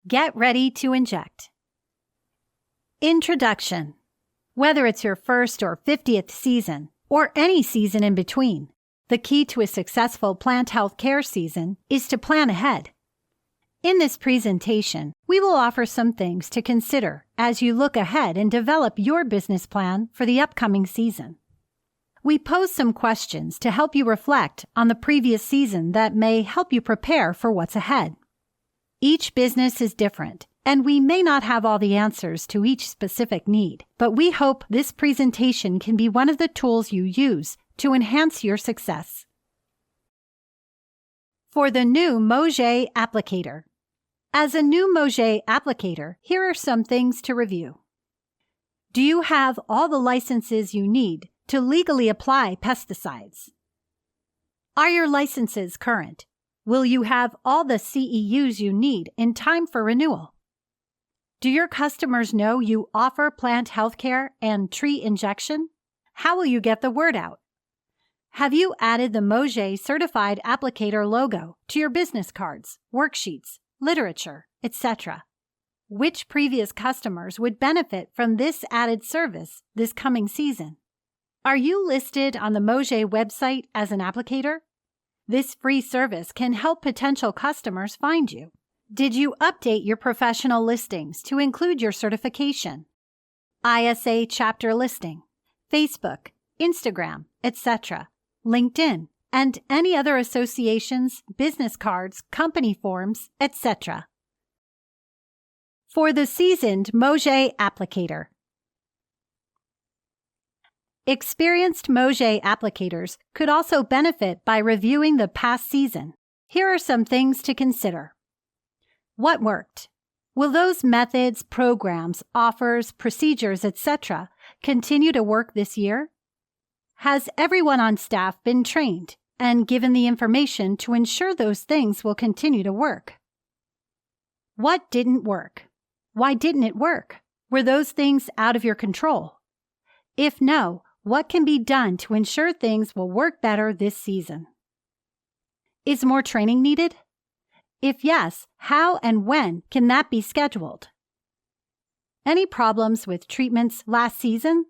Get ready to inject. Introduction. Whether it's your first or 50th season, or any season in between, the key to a successful plant health care season is to plan ahead. In this presentation, we will offer some things to consider as you look ahead and develop your business plan for the upcoming season. We pose some questions to help you reflect on the previous season that may help you prepare for what's ahead. Each business is different, and we may not have all the answers to each specific need, but we hope this presentation can be one of the tools you use to enhance your success. For the new Mauget Applicator. As a new Mauget applicator, here are some things to review. Do you have all the licenses you need to legally apply pesticides? Are your licenses current? Will you have all the CEUs you need in time for renewal? Do your customers know you offer plant health care and tree injection? How will you get the word out? Have you added the Mauget Certified Applicator logo to your business cards, worksheets, literature, etc.? Which previous customers would benefit from this added service this coming season? Are you listed on the Mauget website as an applicator? This free service can help potential customers find you. Did you update your professional listings to include your certification? ISA chapter listing, Facebook, Instagram, etc., LinkedIn, and any other associations, business cards, company forms, etc. For the seasoned Mauget applicator. Experienced Mauget applicators could also benefit by reviewing the past season. Here are some things to consider. What worked? Will those methods, programs, offers, procedures, etc. continue to work this year? Has everyone on staff been trained and given the information to ensure those things will continue to work? What didn't work? Why didn't it work? Were those things out of your control? If no, what can be done to ensure things will work better this season? Is more training needed? If yes, how and when can that be scheduled? Any problems with treatments last season?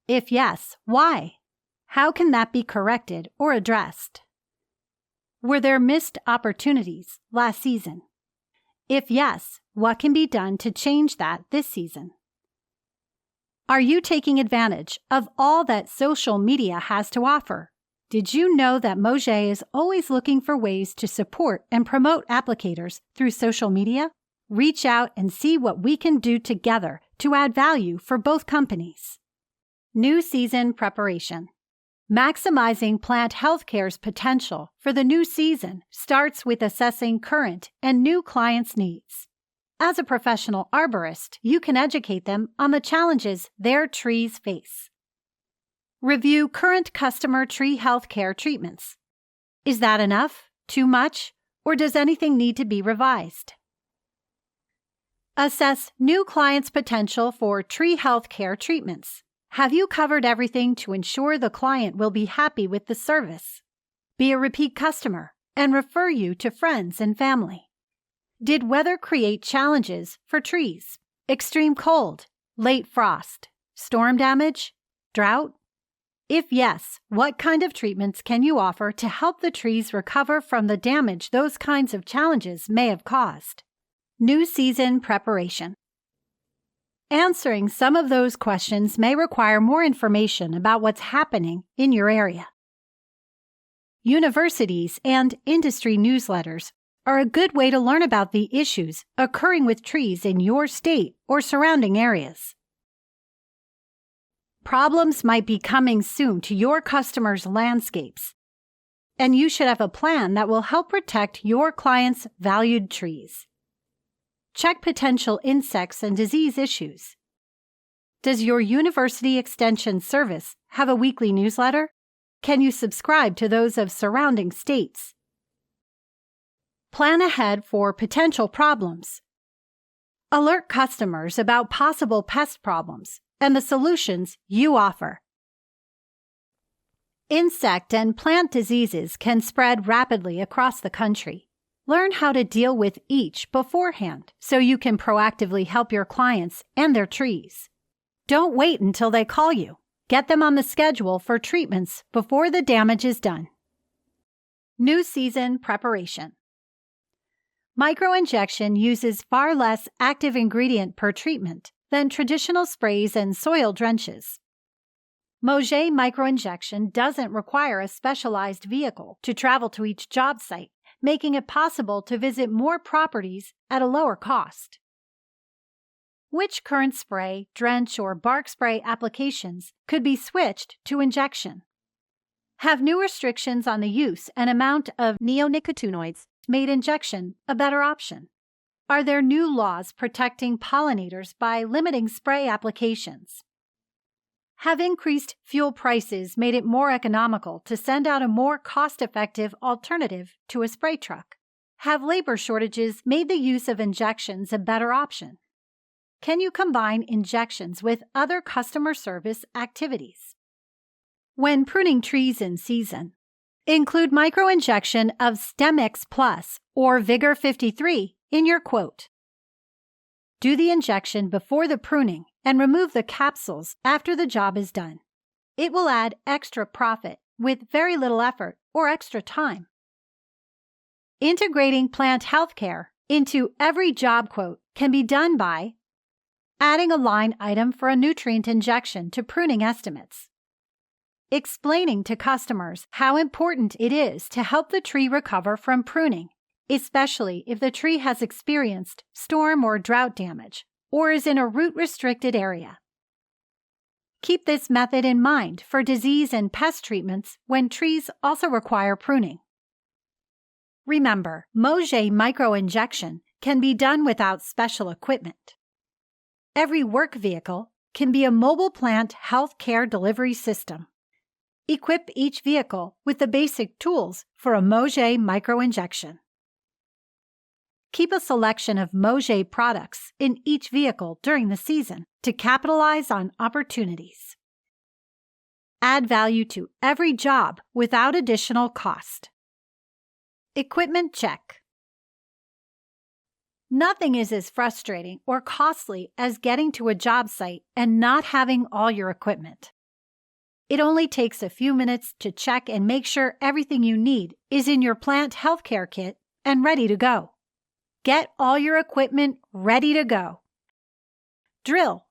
If yes, why? How can that be corrected or addressed? Were there missed opportunities last season? If yes, what can be done to change that this season? Are you taking advantage of all that social media has to offer? Did you know that Mauget is always looking for ways to support and promote applicators through social media? Reach out and see what we can do together to add value for both companies. New season preparation. Maximizing plant health care's potential for the new season starts with assessing current and new clients' needs. As a professional arborist, you can educate them on the challenges their trees face. Review current customer tree health care treatments. Is that enough? Too much? Or does anything need to be revised? Assess new clients' potential for tree health care treatments. Have you covered everything to ensure the client will be happy with the service? Be a repeat customer and refer you to friends and family. Did weather create challenges for trees? Extreme cold, late frost, storm damage, drought? If yes, what kind of treatments can you offer to help the trees recover from the damage those kinds of challenges may have caused? New season preparation. Answering some of those questions may require more information about what's happening in your area. Universities and industry newsletters are a good way to learn about the issues occurring with trees in your state or surrounding areas. Problems might be coming soon to your customers' landscapes, and you should have a plan that will help protect your clients' valued trees. Check potential insects and disease issues. Does your university extension service have a weekly newsletter? Can you subscribe to those of surrounding states? Plan ahead for potential problems. Alert customers about possible pest problems and the solutions you offer. Insect and plant diseases can spread rapidly across the country. Learn how to deal with each beforehand so you can proactively help your clients and their trees. Don't wait until they call you. Get them on the schedule for treatments before the damage is done. New season preparation. Microinjection uses far less active ingredient per treatment than traditional sprays and soil drenches. Mauget microinjection doesn't require a specialized vehicle to travel to each job site, making it possible to visit more properties at a lower cost. Which current spray, drench, or bark spray applications could be switched to injection? Have new restrictions on the use and amount of neonicotinoids made injection a better option? Are there new laws protecting pollinators by limiting spray applications? Have increased fuel prices made it more economical to send out a more cost-effective alternative to a spray truck? Have labor shortages made the use of injections a better option? Can you combine injections with other customer service activities? When pruning trees in season, include microinjection of StemX Plus or Vigor 53 in your quote. Do the injection before the pruning and remove the capsules after the job is done. It will add extra profit with very little effort or extra time. Integrating plant health care into every job quote can be done by adding a line item for a nutrient injection to pruning estimates, explaining to customers how important it is to help the tree recover from pruning, especially if the tree has experienced storm or drought damage or is in a root-restricted area. Keep this method in mind for disease and pest treatments when trees also require pruning. Remember, Mauget microinjection can be done without special equipment. Every work vehicle can be a mobile plant health care delivery system. Equip each vehicle with the basic tools for a Mauget microinjection. Keep a selection of Mauget products in each vehicle during the season to capitalize on opportunities. Add value to every job without additional cost. Equipment check. Nothing is as frustrating or costly as getting to a job site and not having all your equipment. It only takes a few minutes to check and make sure everything you need is in your plant healthcare kit and ready to go. Get all your equipment ready to go. Drill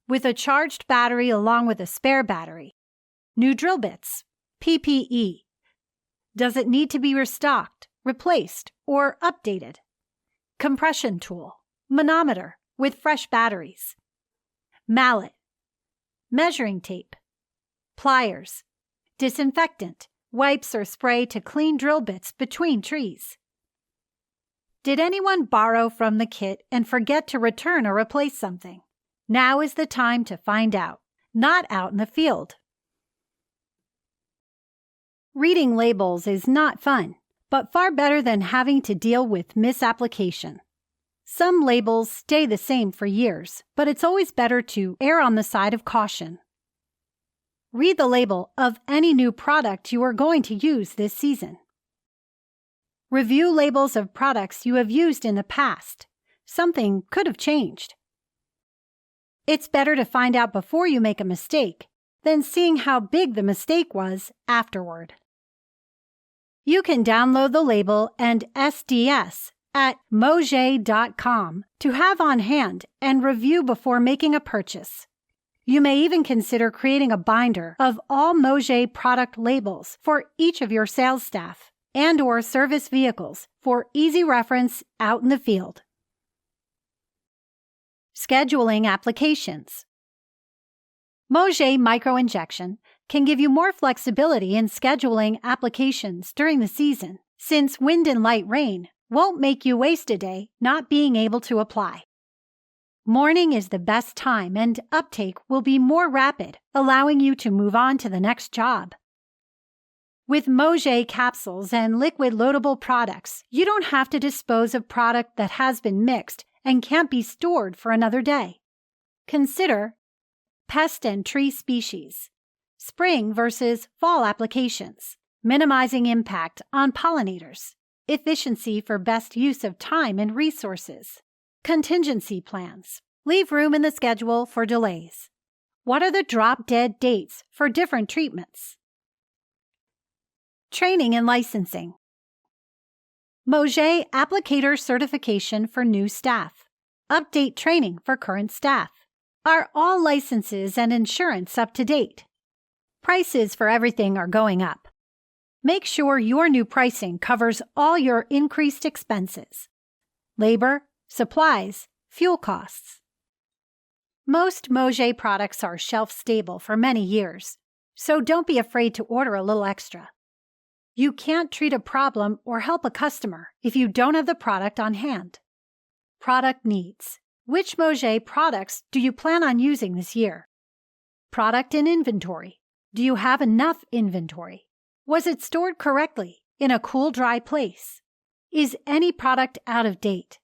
with a charged battery along with a spare battery. New drill bits, PPE. Does it need to be restocked, replaced, or updated? Compression tool, manometer with fresh batteries. Mallet, measuring tape, pliers, disinfectant, wipes or spray to clean drill bits between trees. Did anyone borrow from the kit and forget to return or replace something? Now is the time to find out, not out in the field. Reading labels is not fun, but far better than having to deal with misapplication. Some labels stay the same for years, but it's always better to err on the side of caution. Read the label of any new product you are going to use this season. Review labels of products you have used in the past. Something could have changed. It's better to find out before you make a mistake than seeing how big the mistake was afterward. You can download the label and SDS at mauget.com to have on hand and review before making a purchase. You may even consider creating a binder of all Mauget product labels for each of your sales staff and/or service vehicles for easy reference out in the field. Scheduling applications. Mauget microinjection can give you more flexibility in scheduling applications during the season, since wind and light rain won't make you waste a day not being able to apply. Morning is the best time and uptake will be more rapid, allowing you to move on to the next job. With Mauget capsules and liquid loadable products, you don't have to dispose of product that has been mixed and can't be stored for another day. Consider pest and tree species, spring versus fall applications, minimizing impact on pollinators, efficiency for best use of time and resources. Contingency plans. Leave room in the schedule for delays. What are the drop-dead dates for different treatments? Training and licensing. Mauget Applicator certification for new staff. Update training for current staff. Are all licenses and insurance up to date? Prices for everything are going up. Make sure your new pricing covers all your increased expenses: labor, supplies, fuel costs. Most Mauget products are shelf-stable for many years, so don't be afraid to order a little extra. You can't treat a problem or help a customer if you don't have the product on hand. Product needs. Which Mauget products do you plan on using this year? Product in inventory. Do you have enough inventory? Was it stored correctly in a cool, dry place? Is any product out of date?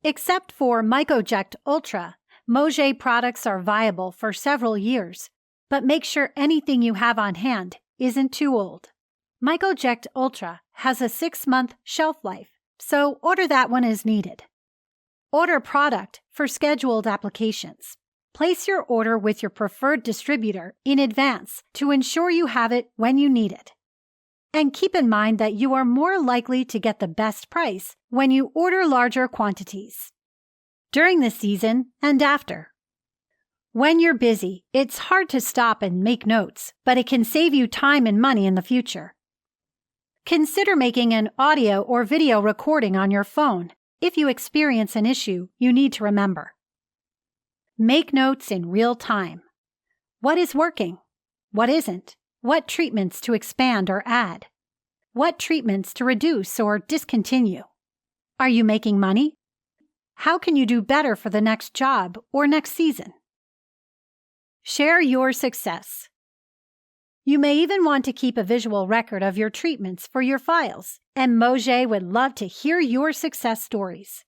Except for Mauget Ultra, Mauget products are viable for several years, but make sure anything you have on hand isn't too old. Mauget Ultra has a 6-month shelf life, so order that one as needed. Order product for scheduled applications. Place your order with your preferred distributor in advance to ensure you have it when you need it. And keep in mind that you are more likely to get the best price when you order larger quantities. During the season and after. When you're busy, it's hard to stop and make notes, but it can save you time and money in the future. Consider making an audio or video recording on your phone if you experience an issue you need to remember. Make notes in real time. What is working? What isn't? What treatments to expand or add? What treatments to reduce or discontinue? Are you making money? How can you do better for the next job or next season? Share your success. You may even want to keep a visual record of your treatments for your files, and Mauget would love to hear your success stories.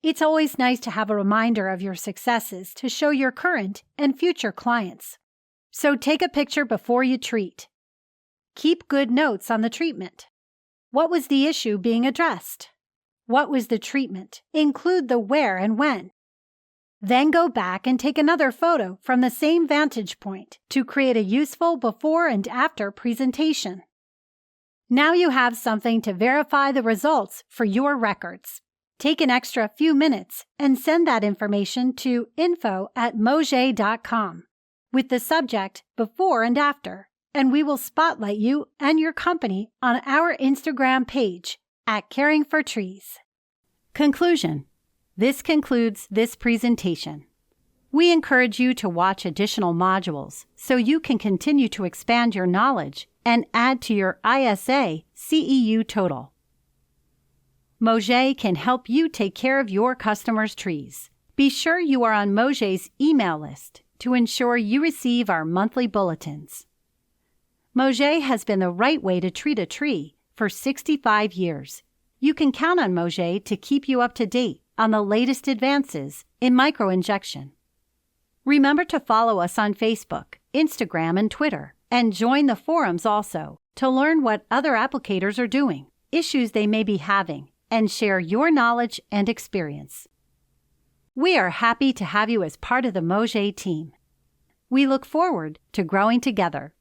It's always nice to have a reminder of your successes to show your current and future clients. So take a picture before you treat. Keep good notes on the treatment. What was the issue being addressed? What was the treatment? Include the where and when. Then go back and take another photo from the same vantage point to create a useful before and after presentation. Now you have something to verify the results for your records. Take an extra few minutes and send that information to info@mauget.com with the subject before and after, and we will spotlight you and your company on our Instagram page @caringfortrees. Conclusion. This concludes this presentation. We encourage you to watch additional modules so you can continue to expand your knowledge and add to your ISA CEU total. Mauget can help you take care of your customers' trees. Be sure you are on Mauget's email list to ensure you receive our monthly bulletins. Mauget has been the right way to treat a tree for 65 years. You can count on Mauget to keep you up to date on the latest advances in microinjection. Remember to follow us on Facebook, Instagram, and Twitter, and join the forums also to learn what other applicators are doing, issues they may be having, and share your knowledge and experience. We are happy to have you as part of the Mauget team. We look forward to growing together.